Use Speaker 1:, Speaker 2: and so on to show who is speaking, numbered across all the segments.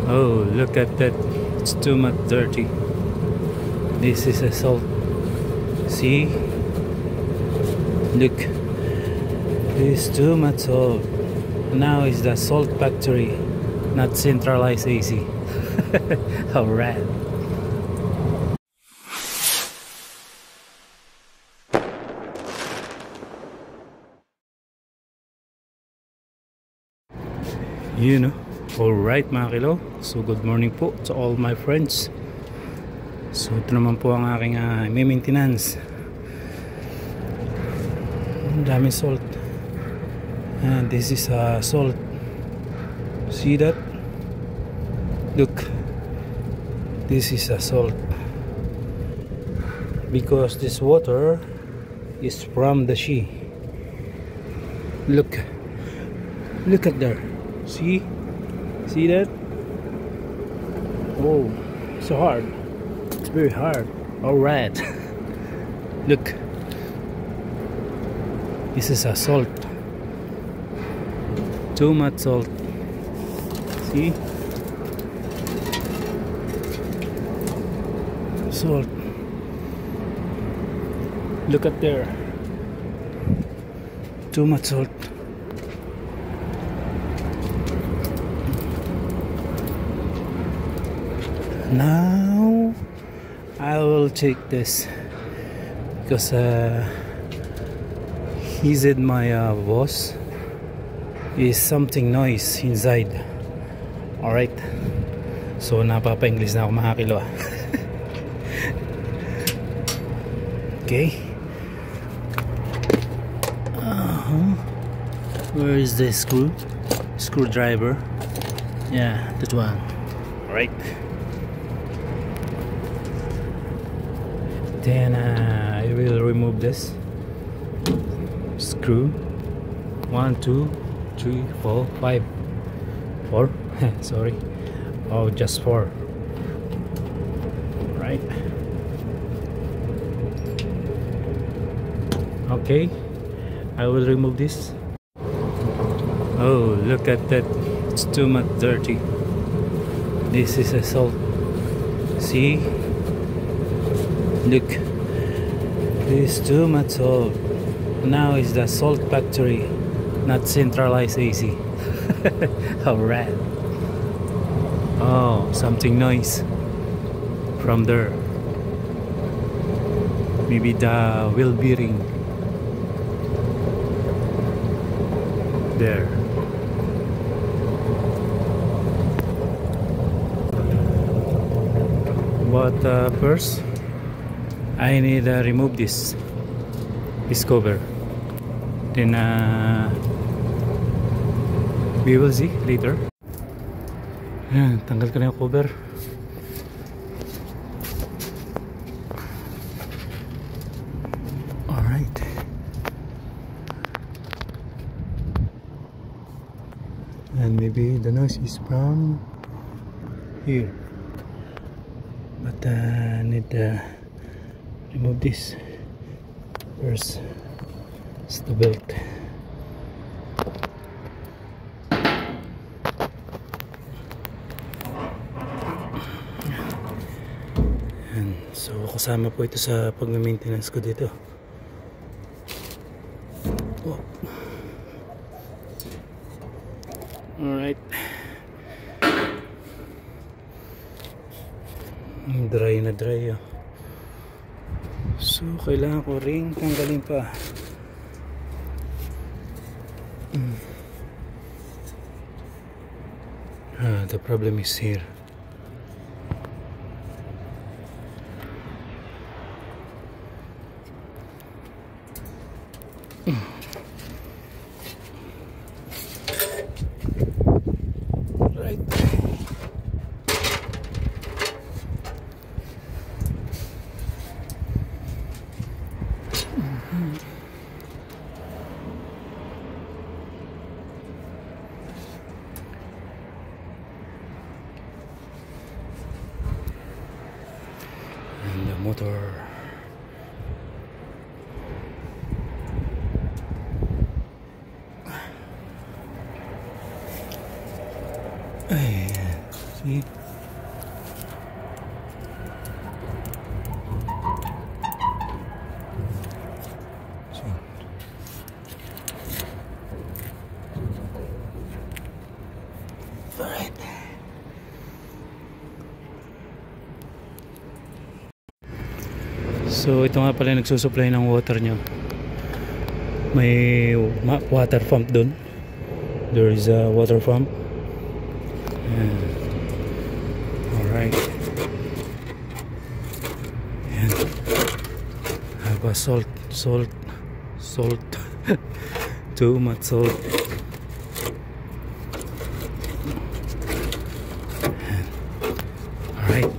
Speaker 1: Oh, look at that. It's too much dirty. This is a salt. See? Look. This is too much salt. Now is the salt factory, not centralized AC. Alright. You know. Alright mga kilo. So good morning po to all my friends. So ito naman po ang aking maintenance. Ang daming salt. And this is salt. See that? Look. This is a salt. Because this water is from the sea. Look. Look at there. See? See that? Oh, so hard. It's very hard. Alright. Look. This is a salt. Too much salt. See? Salt. Look at there. Too much salt. Now I will take this because he said my boss is something noise inside. Alright, so napapa-English na ako mga kilo. Okay. Where is the screwdriver? Yeah, that one. Alright. Then I will remove this screw. 1, 2, 3, 4, 5, 4. Sorry. Oh, just 4. Right. Okay. I will remove this. Oh, look at that. It's too much dirty. This is a salt. See? Look, this is too much salt. Now is the salt factory, not centralized AC. Alright. Oh, something noise from there. Maybe the wheel bearing there. But first I need to remove this cover. Then we will see later. Ayan, tanggal ko na yung cover. Alright. And maybe the noise is from here. But I need to remove this first. It's the belt. And so kasama po ito sa pag-maintenance ko dito. Oh. Alright. Dry na dry. So kailangan ko ring tanggalin pa. The problem is here. Right. And the motor. Ayan. See? Alright. So ito nga pala nagsusupply ng water nyo. May water pump dun. There is a water pump. Alright. Ayan. Haba salt. Too much salt. Alright.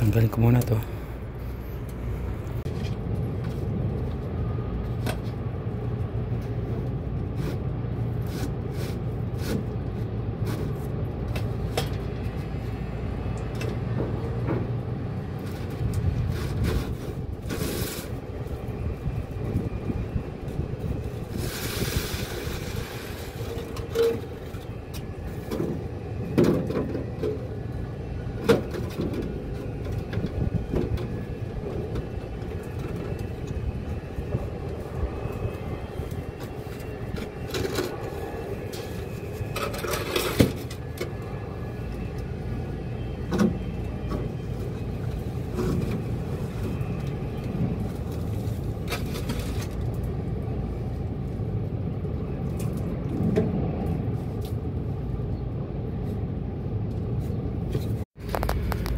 Speaker 1: Tanggalin ko muna to.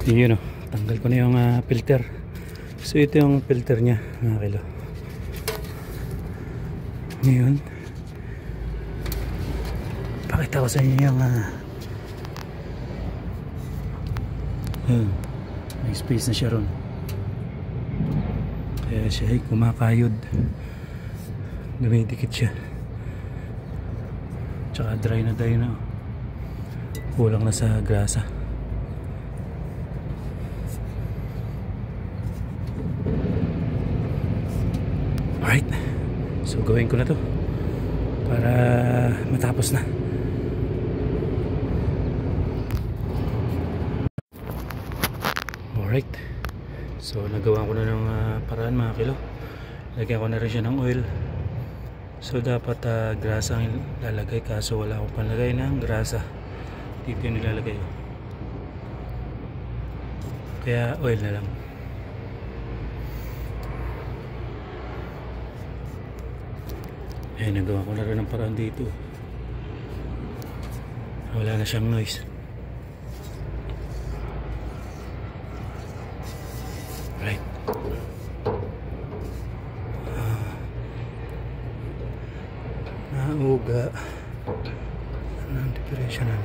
Speaker 1: Yun o, tanggal ko na yung filter. So ito yung filter nya mga kilo. Ngayon pakita ko sa inyo yung may space na siya ron, kaya siya ay kumakayod, dumidikit siya, tsaka dry na kulang na sa grasa. Alright, so gawin ko na to para matapos na. Alright, so nagawa ko na ng paraan mga kilo. Lagyan ko na rin siya ng oil. So dapat grasa ang lalagay, kaso wala akong panlagay ng grasa. Dito yung nilalagay, kaya oil na lang. Nagawa ko na rin ng paraan dito. Wala na siyang noise. Right. Nauga. Anong depression na?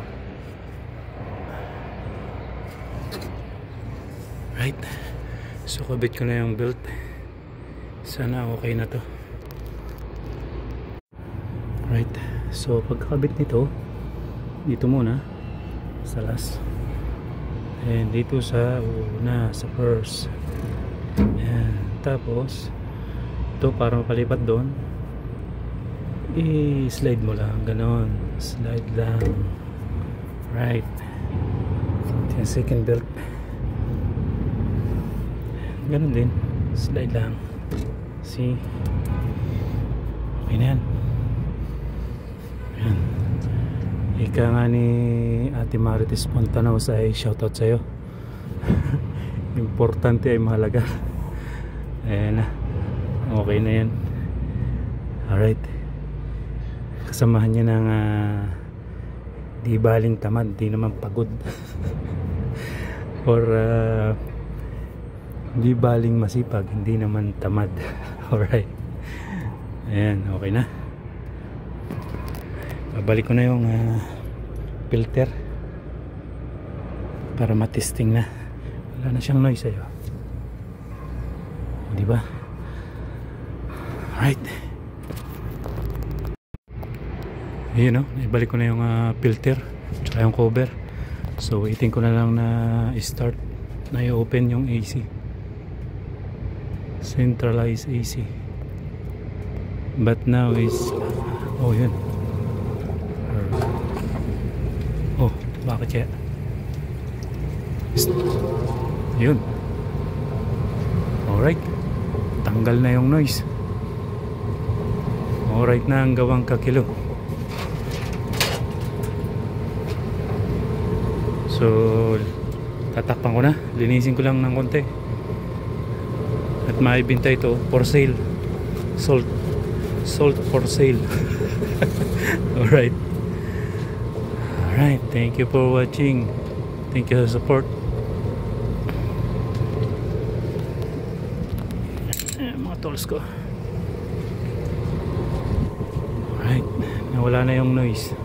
Speaker 1: Right. So kabit ko na yung belt. Sana okay na to. Right, so pagkakabit nito, dito muna sa last, and dito sa una, sa first, and tapos ito para mapalipat doon, i-slide mo lang, ganon, slide lang. Right, ito yung second belt, ganon din, slide lang. See, okay na yan. Ika nga ni Ate Marites Pontanaw ay shoutout sa'yo. Importante ay mahalaga. Ayan na, okay na yan. Alright, kasamahan niya ng di baling tamad, di naman pagod. Or di baling masipag, hindi naman tamad. Alright, ayan, okay na. Babalik ko na yung filter para matesting na. Wala na siyang noise sa'yo, diba? Alright, yun o, ibalik ko na yung filter tsaka yung cover. So waiting ko na lang na start na i-open yung AC. centralized AC, but now is oh yun, oh bakit kaya yun. Alright, tanggal na yung noise. Alright na ang gawang kakilo. So tatakpan ko na, linisin ko lang ng konti at maibenta ito for sale. Salt for sale. Alright, thank you for watching. Thank you for support. Mga tools ko. Alright, nawala na yung noise.